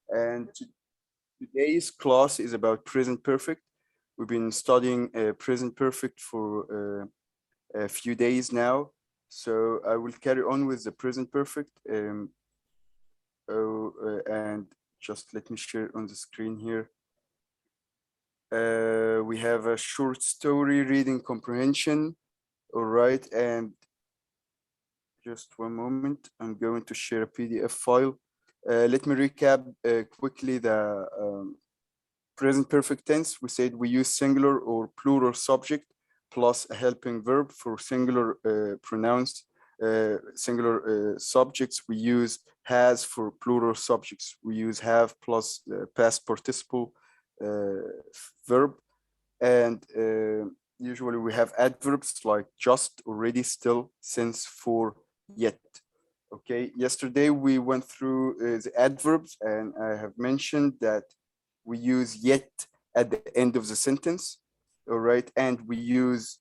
And today's class is about present perfect. We've been studying present perfect for a few days now. So I will carry on with the present perfect. And just let me share on the screen here. We have a short story reading comprehension. All right, and just one moment. I'm going to share a PDF file. Let me recap quickly the present perfect tense. We said we use singular or plural subject plus a helping verb. For singular pronouns, singular subjects, we use has. For plural subjects, we use have plus past participle verb. And usually we have adverbs like just, already, still, since, for, yet. Okay, yesterday we went through the adverbs, and I have mentioned that we use yet at the end of the sentence. All right, and we use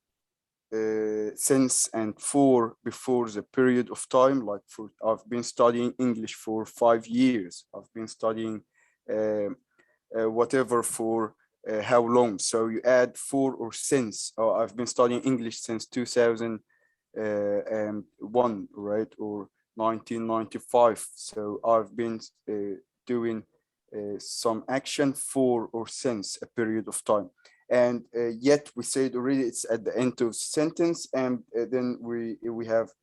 since and for before the period of time. Like, for I've been studying English for 5 years. I've been studying whatever for how long. So you add for or since. Oh, I've been studying English since 2001, right? Or 1995. So I've been doing some action for or since a period of time. And yet we said already it's at the end of sentence, and then we have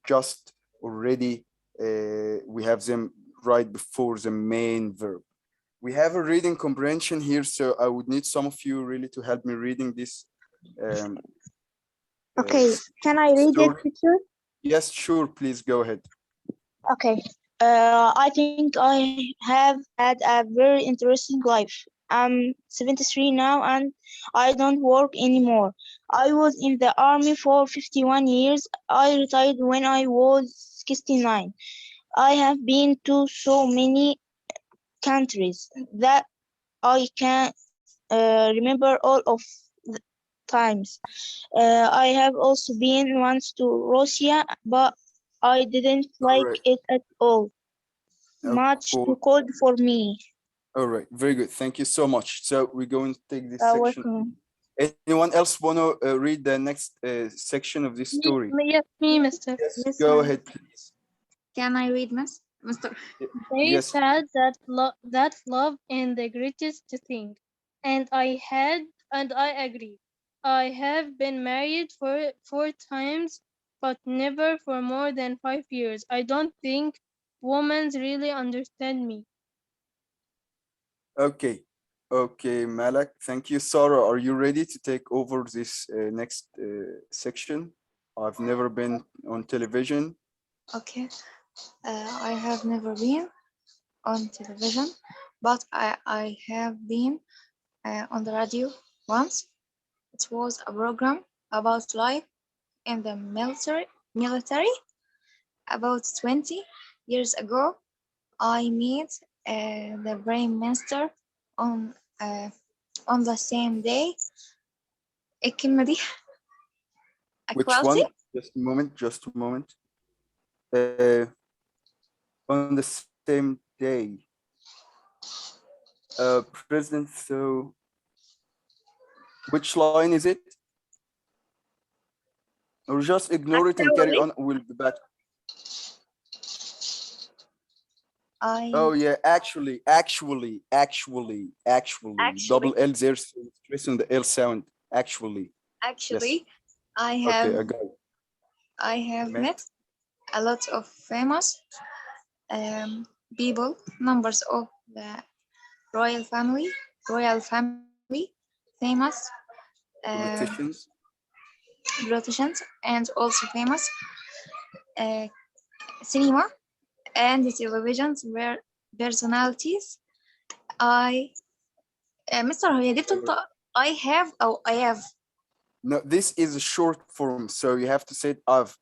just, already, we have them right before the main verb. We have a reading comprehension here, so I would need some of you really to help me reading this. Okay, can I read it, teacher? Yes, sure, please go ahead. Okay. I think I have had a very interesting life. I'm 73 now and I don't work anymore. I was in the army for 51 years. I retired when I was 69. I have been to so many countries that I can remember all of the times. I have also been once to Russia, but I didn't like Correct. it at all. Of Much too course. cold for me. All right, very good. Thank you so much. So we're going to take this section. Welcome. Anyone else want to read the next section of this story? Yes, me, Mr. Yes, Yes, go ma'am. ahead, please. Can I read, Mr. They Yes. said that love is the greatest thing, and I agree. I have been married for 4 times, but never for more than 5 years. I don't think women really understand me. Okay. Okay, Malak. Thank you. Sarah, are you ready to take over this next section? I've never been on television. Okay. I have never been on television, but I have been on the radio once. It was a program about life in the military. About 20 years ago, I met the Prime Minister on on the same day. الكلمة دي Which equality. one? Just a moment, just a moment. Uh, on the same day. President, so which line is it? Or just ignore it and carry on. We'll be back. Oh yeah, actually, double L there, stress on the L sound. Actually, Actually, yes. I have Okay, I got it. I have met a lot of famous people, members of the royal family, famous Politicians. politicians, and also famous cinema and television personalities. Mr. هي دي بتنطق I have أو I have. No, this is a short form, so you have to say it, I've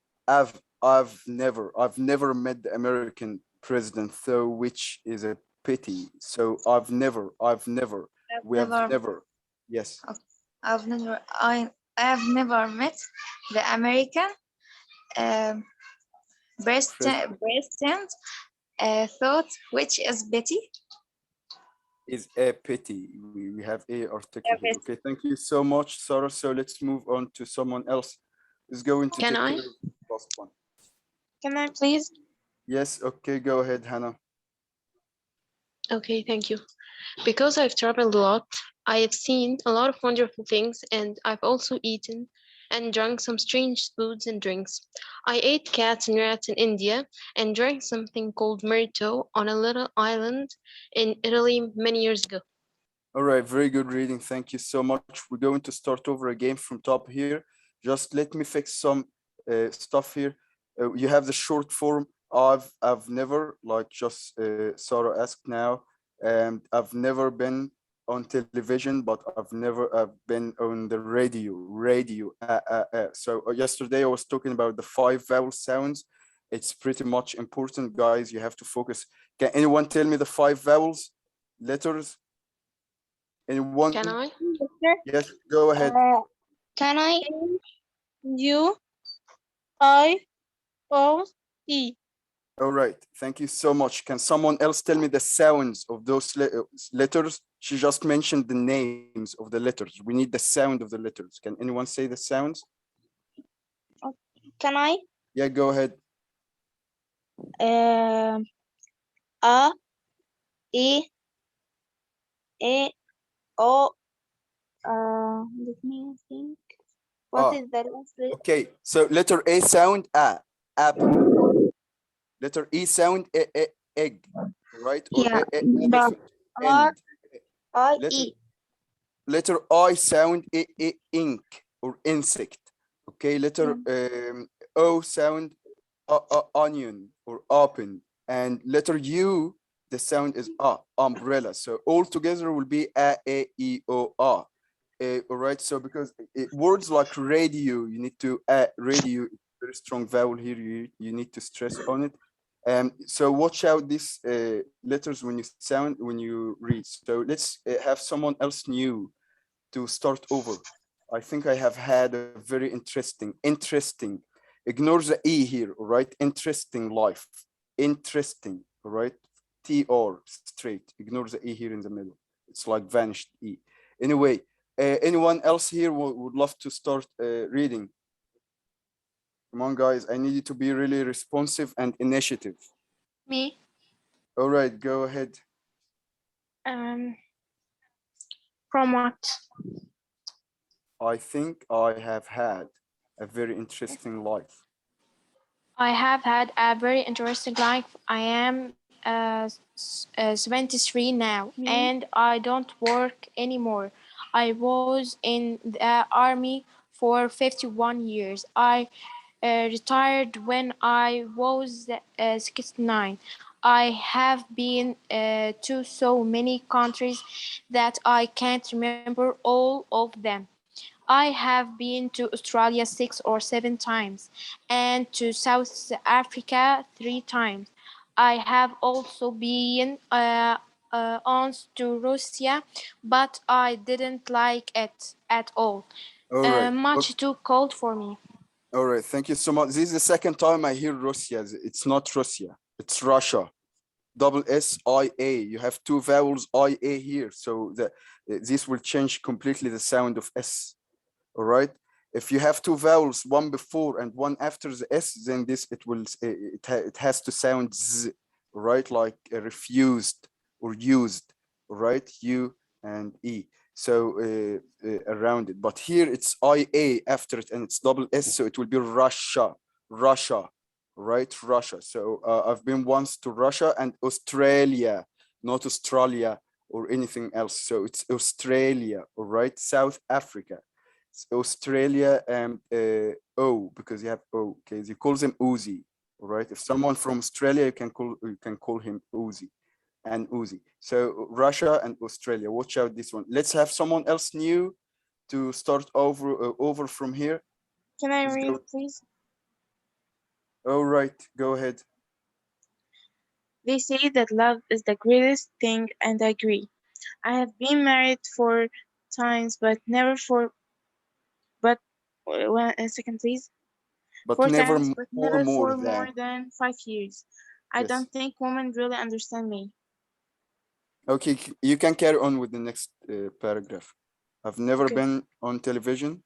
never met the American president, though, which is a pity. So I've never, yes. I have never met the American president Thought, which is Betty. Is a pity. We have a article here. Okay, thank you so much, Sarah. So let's move on to someone else who's going to Can take I? care of the last one. Can I please? Yes, okay, go ahead, Hannah. Okay, thank you. Because I've traveled a lot, I have seen a lot of wonderful things, and I've also eaten and drunk some strange foods and drinks. I ate cats and rats in India and drank something called myrto on a little island in Italy many years ago. All right, very good reading. Thank you so much. We're going to start over again from top here. Just let me fix some stuff here. You have the short form. I've never, like just Sarah asked now, and I've never been on television, but I've been on the radio. So yesterday I was talking about the 5 vowel sounds. It's pretty much important, guys. You have to focus. Can anyone tell me the 5 vowels letters? Anyone? Can I? Yes, go ahead. Can I? U I O E. All right, thank you so much. Can someone else tell me the sounds of those letters? She just mentioned the names of the letters. We need the sound of the letters. Can anyone say the sounds? Can I? Yeah, go ahead. A, E, O. Let me think. What is the last letter? Okay, so letter A sound A, apple. Letter E sound egg, right? Or Yeah, elephant. R, End. I, Letter, E. letter I sound ink or insect. Okay, letter O sound onion or open, and letter U, the sound is umbrella. So all together will be e o a. All right. So because words like radio, you need to radio, very strong vowel here. You need to stress on it. So watch out these letters when you read. So let's have someone else new to start over. I think I have had a very interesting. Ignore the E here, all right? Interesting life. Interesting, all right? TR, straight. Ignore the E here in the middle. It's like vanished E. Anyway, anyone else here would love to start reading? Come on, guys. I need you to be really responsive and initiative. Me. All right, go ahead. From what? I think I have had a very interesting life. I have had a very interesting life. I am 73 now, and I don't work anymore. I was in the army for 51 years. I retired when I was 69. I have been to so many countries that I can't remember all of them. I have been to Australia 6 or 7 times and to South Africa 3 times. I have also been once to Russia, but I didn't like it at all. All right. Much too cold for me. All right. Thank you so much. This is the second time I hear Russia. It's not Russia. It's Russia. Double SIA. You have 2 vowels IA here. So this will change completely the sound of S. All right. If you have 2 vowels, one before and one after the S, then it has to sound Z, right? Like refused or used, right? U and E. So around it. But here it's IA after it and it's double S. So it will be Russia, right? Russia. So I've been once to Russia and Australia, not Australia or anything else. So it's Australia, all right? South Africa. Australia and O, because you have O. Okay, you call them Uzi. All right. If someone from Australia, you can call him Uzi and Uzi. So Russia and Australia. Watch out this one. Let's have someone else new to start over from here. Can I Let's read, go. please? All right, go ahead. They say that love is the greatest thing, and I agree. I have been married 4 times, but never for. But one a second, please. But 4 never times, but for never more for more than. than 5 years. I Yes. don't think women really understand me. Okay, you can carry on with the next paragraph. I've never Okay. been on television.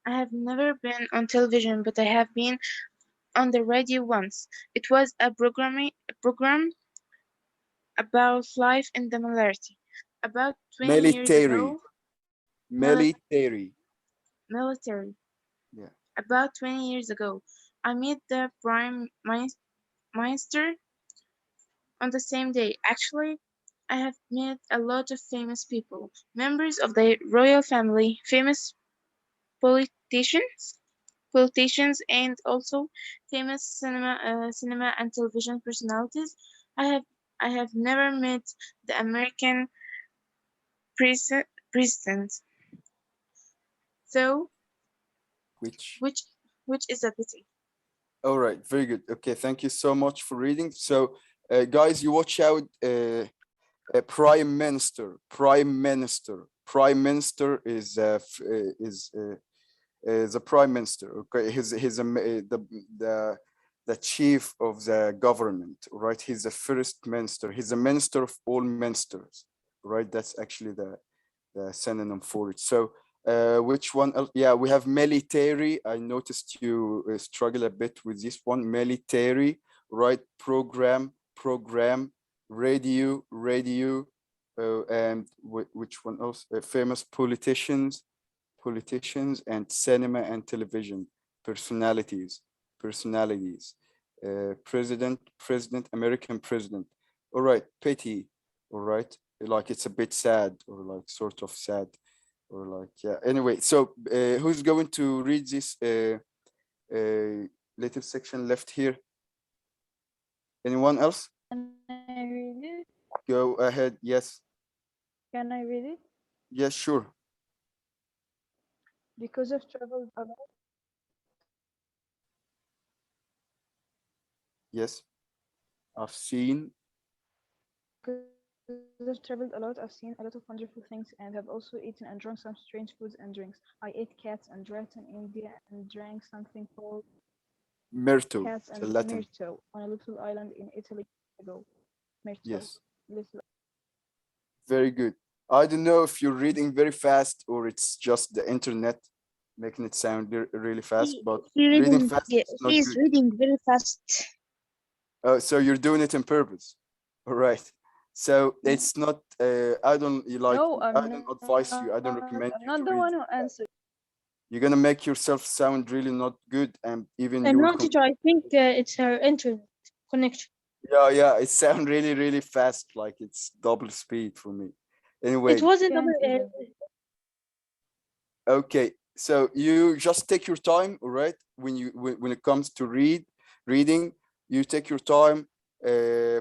I have never been on television, but I have been on the radio once. It was a program about life in the military. About 20 years Military. ago, mili- Military. military. Yeah. About 20 years ago, I met the minister on the same day. Actually, I have met a lot of famous people, members of the royal family, famous politicians, and also famous cinema and television personalities. I have I have never met the American president, so Which? which which is a pity. All right, very good. Okay, thank you so much for reading. So, guys, you watch out. Prime Minister. Prime Minister. Prime Minister is the Prime Minister. Okay, he's the chief of the government. Right, he's the first minister. He's the minister of all ministers. Right, that's actually the synonym for it. So which one else? Yeah, we have military. I noticed you struggle a bit with this one. Military, right? Program, radio, and which one else? Famous politicians, and cinema and television personalities. President, American president. All right, pity. All right, like it's a bit sad, or like sort of sad, or like, yeah. Anyway, so who's going to read this little section left here? Anyone else? Can I read it? Go ahead. Yes. Can I read it? Yes, sure. Because I've traveled a lot. Yes, I've seen. Because I've traveled a lot, I've seen a lot of wonderful things and have also eaten and drunk some strange foods and drinks. I ate cats and rats in India and drank something called Myrtle, cats the and Latin. myrtle on a little island in Italy ago. Myrtle. Yes, Little. very good. I don't know if you're reading very fast or it's just the internet making it sound really fast, but reading fast is not He's good. reading very fast. So you're doing it on purpose. All right. So it's not. I don't like. No, I don't advise you. I don't recommend I'm you not to the read one it who fast. answered. You're gonna make yourself sound really not good, and even And your no, teacher, I think it's her internet connection. yeah, it sounds really fast, like it's double speed for me. Anyway, It wasn't Can't even. okay. So you just take your time, all right? When it comes to reading, you take your time,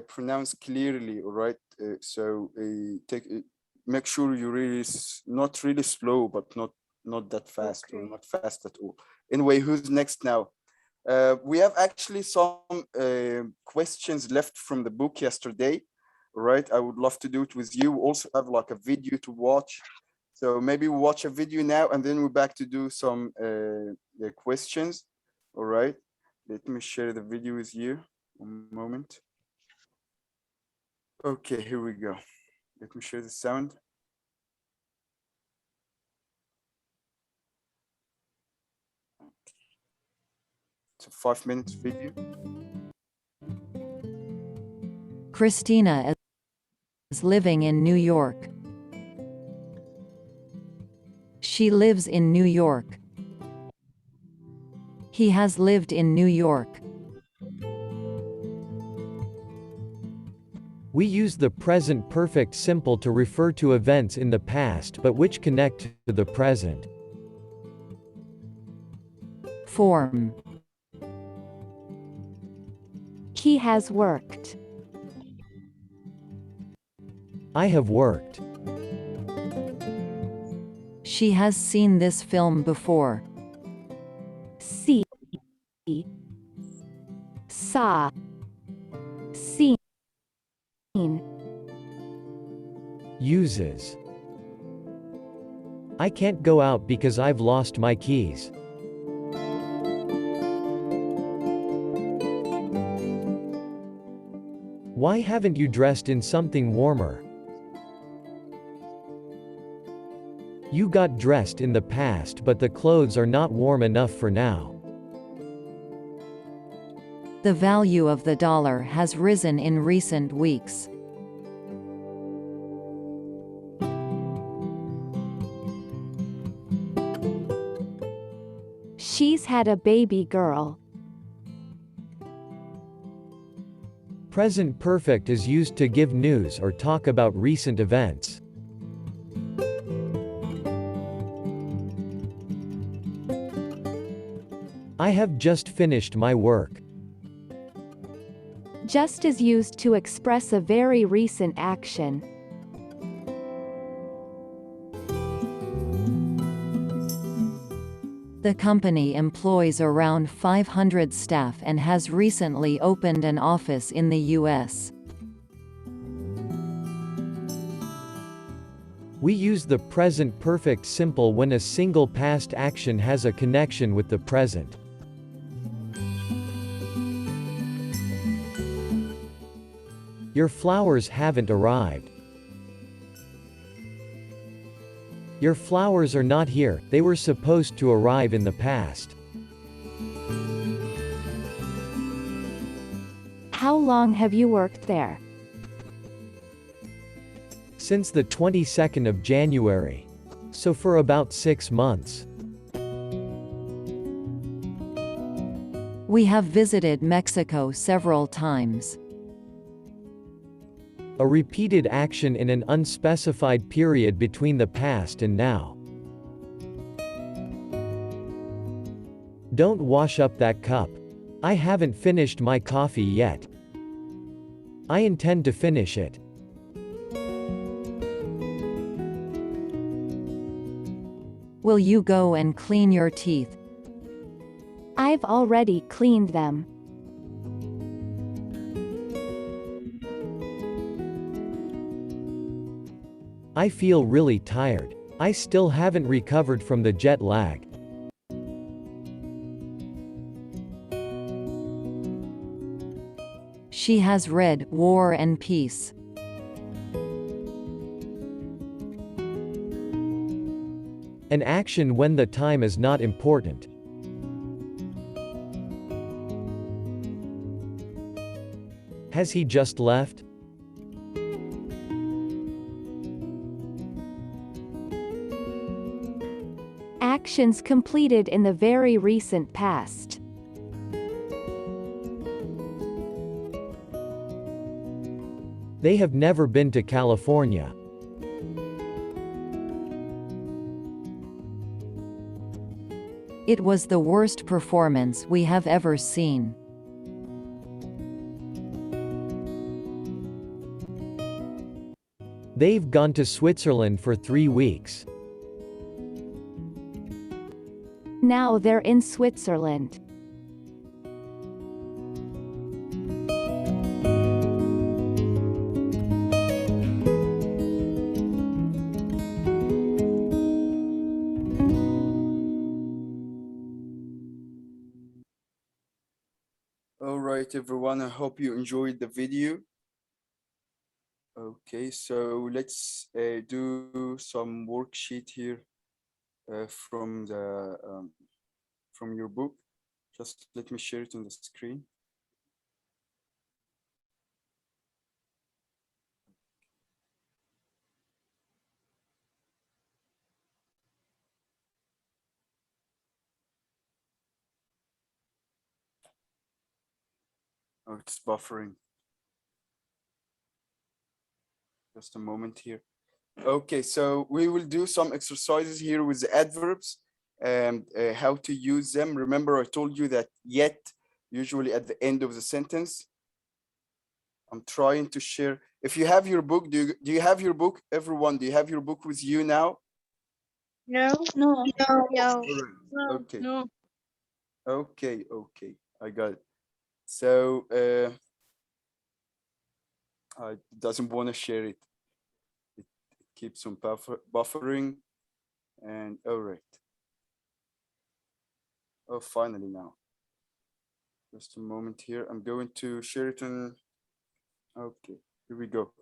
pronounce clearly, all right? So make sure you really not really slow, but not that fast, or Okay. not fast at all. Anyway, who's next now? We have actually some questions left from the book yesterday, right? I would love to do it with you. We also have like a video to watch. So maybe we watch a video now and then we're back to do some the questions. All right. Let me share the video with you. One moment. Okay, here we go. Let me share the sound. It's a 5 minutes video. Christina is living in New York. She lives in New York. He has lived in New York. We use the present perfect simple to refer to events in the past but which connect to the present. Form. He has worked. I have worked. She has seen this film before. See. Saw. Seen. Uses. I can't go out because I've lost my keys. Why haven't you dressed in something warmer? You got dressed in the past, but the clothes are not warm enough for now. The value of the dollar has risen in recent weeks. She's had a baby girl. Present perfect is used to give news or talk about recent events. I have just finished my work. Just is used to express a very recent action. The company employs around 500 staff and has recently opened an office in the US. We use the present perfect simple when a single past action has a connection with the present. Your flowers haven't arrived. Your flowers are not here, they were supposed to arrive in the past. How long have you worked there? Since the 22nd of January. So for about 6 months. We have visited Mexico several times. A repeated action in an unspecified period between the past and now. Don't wash up that cup. I haven't finished my coffee yet. I intend to finish it. Will you go and clean your teeth? I've already cleaned them. I feel really tired. I still haven't recovered from the jet lag. She has read War and Peace. An action when the time is not important. Has he just left? Actions completed in the very recent past. They have never been to California. It was the worst performance we have ever seen. They've gone to Switzerland for 3 weeks. Now they're in Switzerland. All right, everyone, I hope you enjoyed the video. Okay, so let's do some worksheet here from your book. Just let me share it on the screen. Oh, it's buffering. Just a moment here. Okay, so we will do some exercises here with the adverbs and how to use them. Remember, I told you that yet usually at the end of the sentence. I'm trying to share. If you have your book, do you have your book, everyone? Do you have your book with you now? No. No. No. All right. No. Okay. No. Okay. I got it. So it doesn't want to share it. It keeps on buffering. And all right. Oh, finally now. Just a moment here. I'm going to share it on Okay, here we go.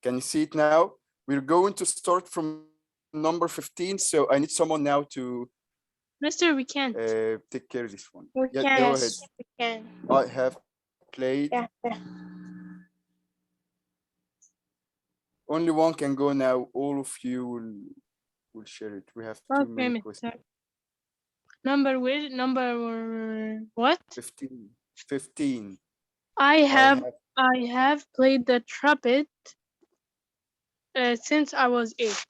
Can you see it now? We're going to start from number 15. So I need someone now to Mister, we can't. take care of this one. We Yeah, can. go ahead. Yes, we can. I have played. Yeah, yeah. Only one can go now. All of you will share it. We have too Okay, many Mister. questions. Number what? 15. 15. I I have have I have played the trumpet since I was 8.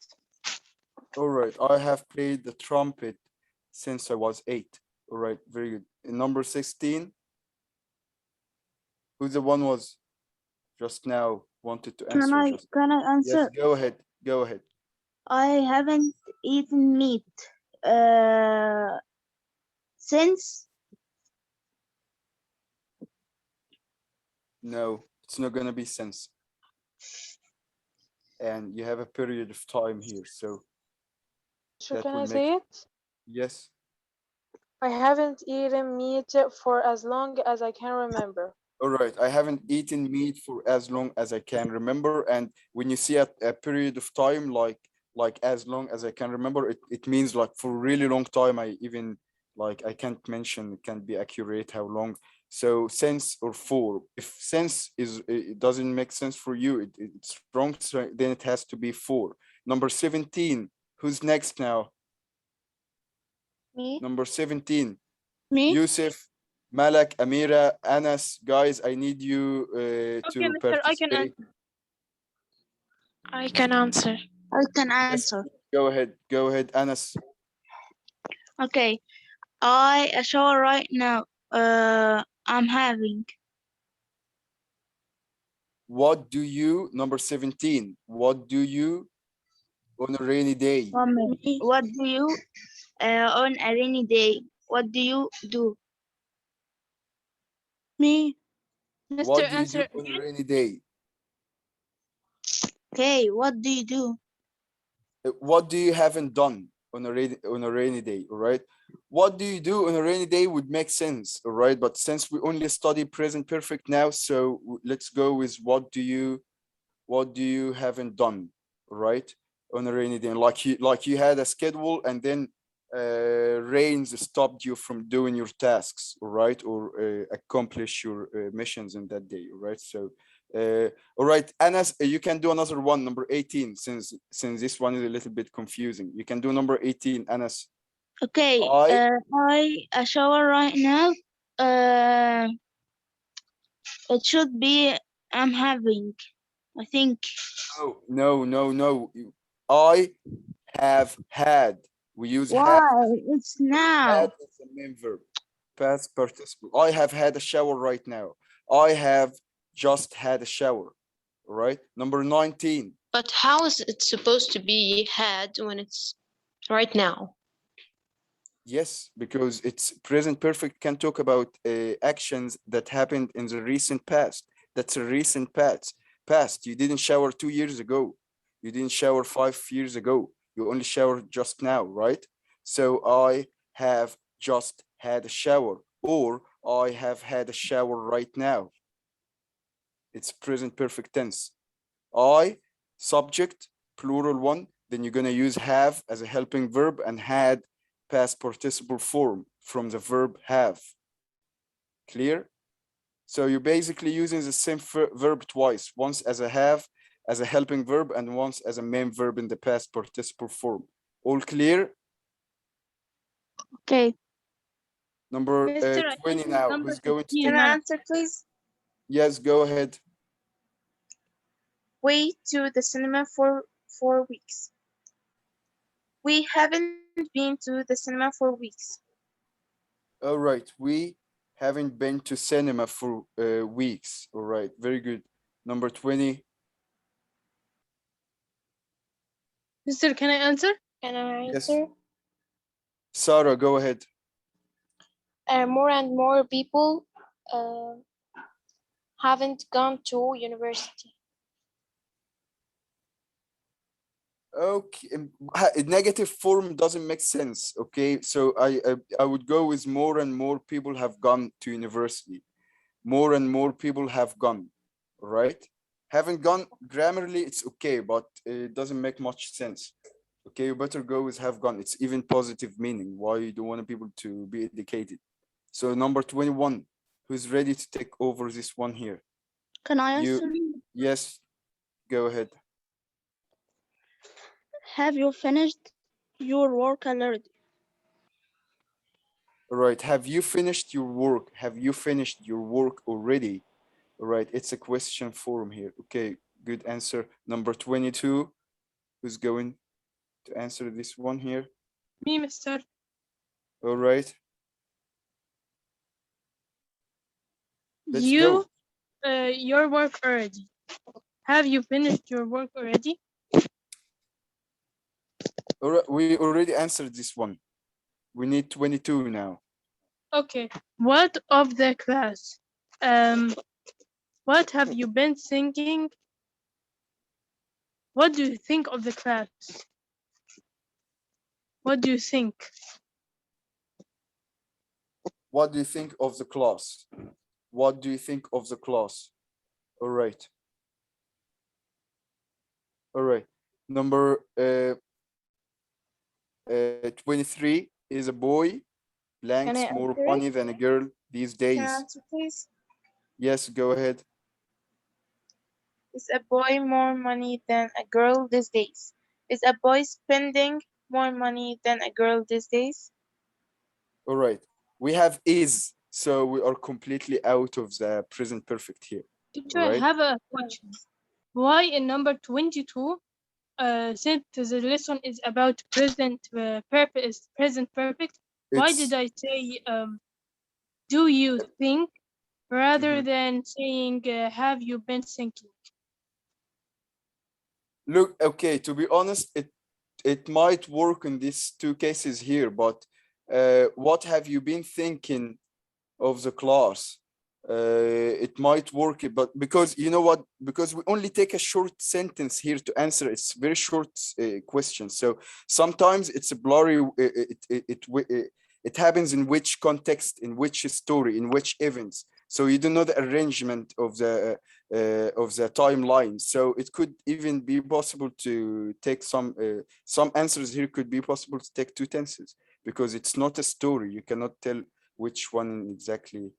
all right. I have played the trumpet since I was 8. All right, very good. And number 16. Who the one was just now wanted to Can answer I just can I yes, answer? go ahead. Go ahead. I haven't eaten meat since No, it's not gonna be since. And you have a period of time here, so So that can will I make say it? yes. I haven't eaten meat for as long as I can remember. All right, I haven't eaten meat for as long as I can remember. And when you see a period of time like as long as I can remember, it means like for a really long time. I even like I can't mention, it can't be accurate how long. So since or for, if since is it doesn't make sense for you, it's wrong. So then it has to be for. Number 17. Who's next now? Me? Number 17. me. Yusuf, Malak, Amira, Anas, guys, I need you Okay, to Mister, I can participate. answer. I can answer. I can Yes, answer. go ahead, Anas. Okay. I a shower right now. I'm having. What do you, number 17, what do you on a rainy day? What do you on a rainy day? What do you do? Me. Mister, What do you do answer on a again. rainy day? Okay. What do you do? What do you haven't done on a rainy day? All right. What do you do on a rainy day would make sense. All right. But since we only study present perfect now, so let's go with what do you haven't done, right, on a rainy day? Like you had a schedule and then rains stopped you from doing your tasks, all right, or accomplish your missions in that day, all right? So all right, Anas, you can do another one, number 18, since this one is a little bit confusing. You can do number 18, Anas. Okay. I a shower right now. It should be I'm having. I think. No. I have had. We use have. Why? It's now. Had is the main verb, past participle. I have had a shower right now. I have just had a shower. All right. Number 19. But how is it supposed to be had when it's right now? Yes, because it's present perfect can talk about actions that happened in the recent past. That's a recent past. You didn't shower 2 years ago. You didn't shower 5 years ago. You only showered just now, right? So I have just had a shower, or I have had a shower right now. It's present perfect tense. I, subject, plural one, then you're gonna use have as a helping verb and had past participle form from the verb have. Clear? So you're basically using the same verb twice, once as a have, as a helping verb, and once as a main verb in the past participle form. All clear? Okay. Number Mister, I 20 think now. number Who's going to 15 take? Can I now. answer, please? Yes, go ahead. Wait to the cinema for 4 weeks. We haven't been to the cinema for weeks. All right, we haven't been to cinema for weeks. All right, very good. Number 20. Mister, can I answer? Can I Yes. answer? Sarah, go ahead. More and more people haven't gone to university. Okay, negative form doesn't make sense. Okay, so I would go with more and more people have gone to university. More and more people have gone. right? Haven't gone grammarly, it's okay, but it doesn't make much sense. Okay, you better go with have gone. It's even positive meaning. Why you don't want people to be educated? So number 21, who's ready to take over this one here? Can I You, answer? yes, go ahead. Have you finished your work already? All right, have you finished your work? Have you finished your work already? All right, it's a question form here. Okay, good answer. Number 22, who's going to answer this one here? Me, mister. All right, let's You, go. your work already. Have you finished your work already? All right, we already answered this one. We need 22 now. Okay. What of the class? What have you been thinking? What do you think of the class? What do you think? What do you think of the class? What do you think of the class? All right. All right. Number 23 is a boy blanks more answer money it? than a girl these Can I days. answer, please? Yes, go ahead. Is a boy more money than a girl these days? Is a boy spending more money than a girl these days? All right. We have is, so we are completely out of the present perfect here. Teacher, All I right. have a question. Why in number 22, since the lesson is about present perfect, why did It's I say do you think rather mhm. than saying have you been thinking? Look, okay, to be honest, it might work in these two cases here, but what have you been thinking of the class? It might work, but because you know what, because we only take a short sentence here to answer, it's very short question. So sometimes it's a blurry, it happens in which context, in which story, in which events. So you don't know the arrangement of the timeline. So it could even be possible to take some answers here could be possible to take two tenses because it's not a story. You cannot tell which one exactly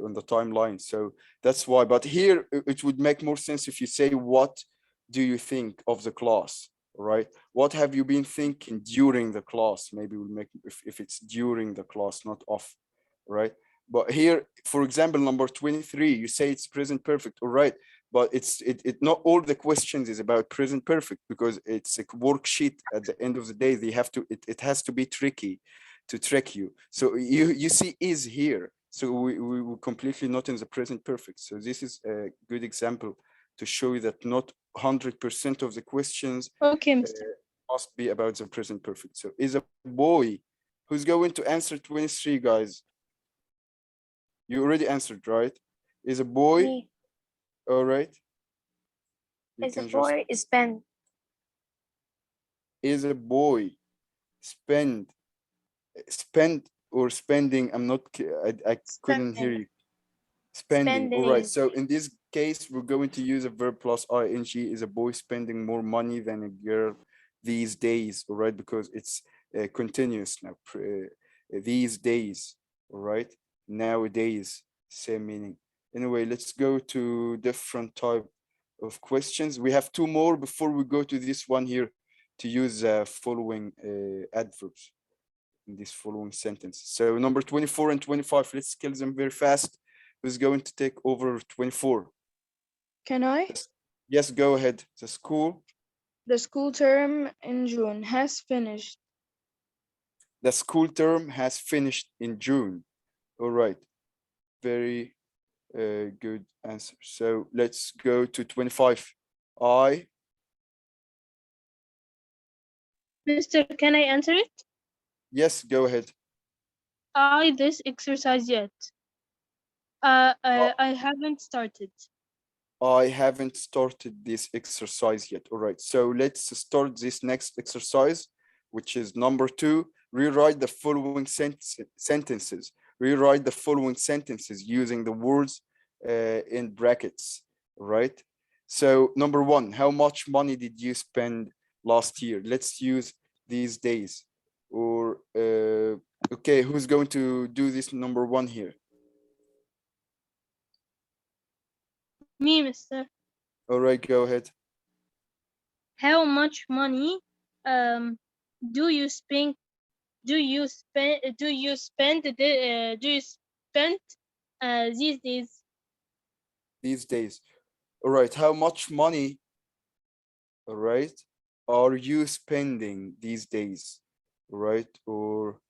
on the timeline. So that's why. But here it would make more sense if you say, what do you think of the class? Right? What have you been thinking during the class? Maybe we'll make if it's during the class, not off, right? But here, for example, number 23, you say it's present perfect, all right? But it not all the questions is about present perfect because it's a worksheet. At the end of the day, they have to it has to be tricky to trick you. So you see is here. So we were completely not in the present perfect. So this is a good example to show you that not 100% of the questions Okay, Mr. must be about the present perfect. So is a boy who's going to answer 23, guys? You already answered, right? Is a boy, Me. all right? You Is a can just, boy spend is a boy spend or spending? I'm not, I couldn't hear spending you. Spending, all right. spending So in this case, we're going to use a verb plus ing. Is a boy spending more money than a girl these days, all right? Because it's continuous now, these days, all right? Nowadays, same meaning. Anyway, let's go to different type of questions. We have two more before we go to this one here to use following adverbs in this following sentence. So number 24 and 25, let's kill them very fast. Who's going to take over 24? Can I? Yes, go ahead. The school. The school term in June has finished. The school term has finished in June. All right. Very good answer. So let's go to 25. Mister, can I answer it? Yes, go ahead. This exercise yet. I haven't started. I haven't started this exercise yet. All right. So let's start this next exercise, which is number 2. Rewrite the following sentences. Rewrite the following sentences using the words in brackets. right? So number one, how much money did you spend last year? Let's use these days. Or okay, who's going to do this number one here? Me, mister. All right, go ahead. How much money do you spend these days? These days. All right, how much money, all right, are you spending these days? Right? Or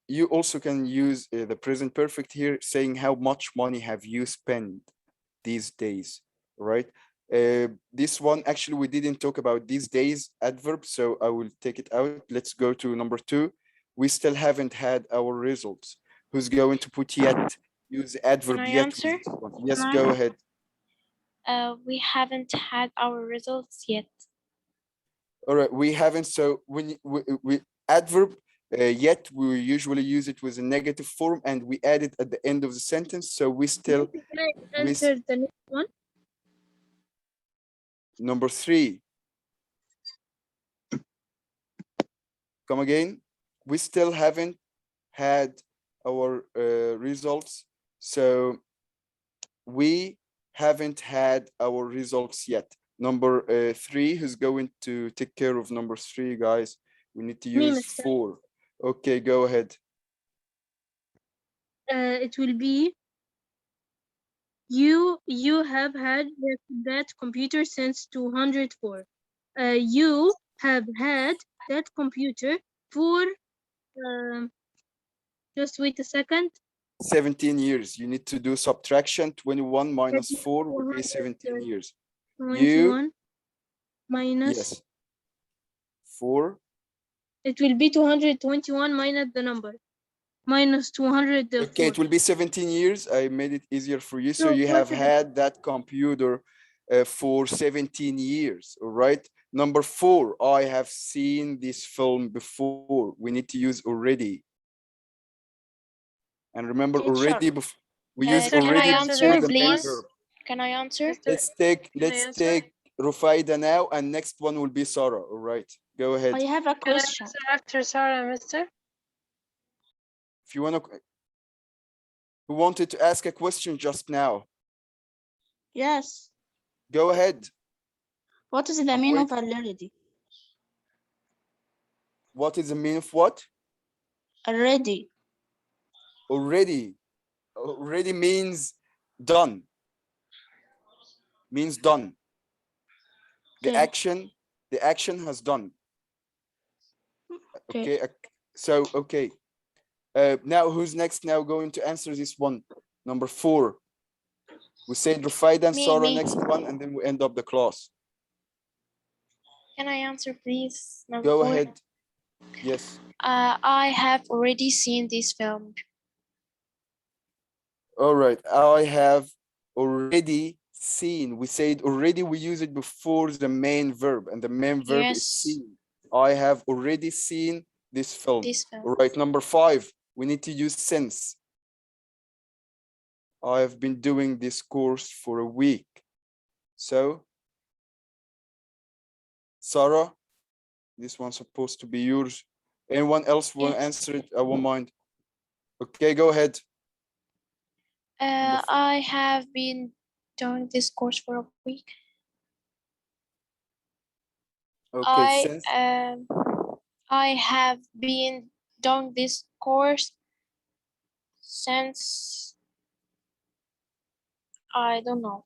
you also can use the present perfect here, saying how much money have you spent these days, right? This one, actually, we didn't talk about these days adverb, so I will take it out. Let's go to number two. We still haven't had our results. Who's going to put yet? Use adverb I yet with answer? this one. Yes, go ahead. We haven't had our results yet. All right, we haven't. So when we adverb yet, we usually use it with a negative form, and we add it at the end of the sentence. So we still. Can I answer the next one? Number three. Come again. We still haven't had our results. So we haven't had our results yet. Number three, who's going to take care of number three, guys? We need to use four. Okay, go ahead. It will be you have had that computer since 204. You have had that computer for just wait a second. 17 years. You need to do subtraction. 21 minus 4 would be 17 years. 21 minus. Yes. 4. It will be 221 minus the number. Minus 204. Okay, it will be 17 years. I made it easier for you. So you have had that computer for 17 years, all right? Number 4, I have seen this film before. We need to use already. And remember, already before we use already. Can I answer, before the main please? verb. Can I answer? Let's take Rufaida now, and next one will be Sarah. All right, go ahead. I have a question. After Sarah, mister. If you want to, who wanted to ask a question just now? Yes. Go ahead. What is the meaning of already? What is the meaning of what? Already. Already. Already means done. Means done. The action has done. Okay. So okay. Now who's next now going to answer this one? Number 4. We said Rufaida and Sarah next one, and then we end up the class. Can I answer, please? Number Go 4. ahead. Yes. I have already seen this film. All right. I have already seen. We said already, we use it before the main verb, and the main verb is seen. I have already seen this film. All right. Number 5, we need to use since. I have been doing this course for a week. So, Sarah, this one's supposed to be yours. Anyone else want to answer it? I won't mind. Okay, go ahead. I have been doing this course for a week. Okay, I have been doing this course since, I don't know.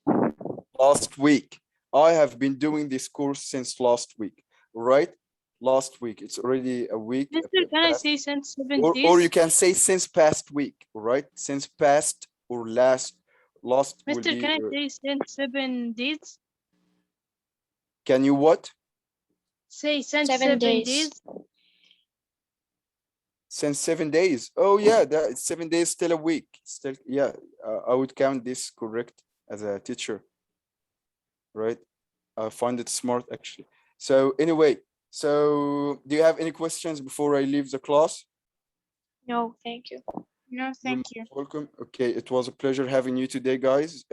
Last week. I have been doing this course since last week, right? Last week. It's already a week. Mister, can I say since 7 days? Or you can say since past week, right? Since past or last. Mister, can I say since 7 days? Can you what? Say since 7 days. Since 7 days. Oh yeah, that 7 days still a week. Still, yeah. I would count this correct as a teacher, right? I find it smart actually. So anyway, so do you have any questions before I leave the class? No, thank you. No, thank you. Welcome. Okay, it was a pleasure having you today, guys.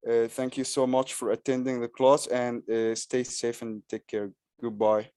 Thank you so much for attending the class, and stay safe and take care. Goodbye.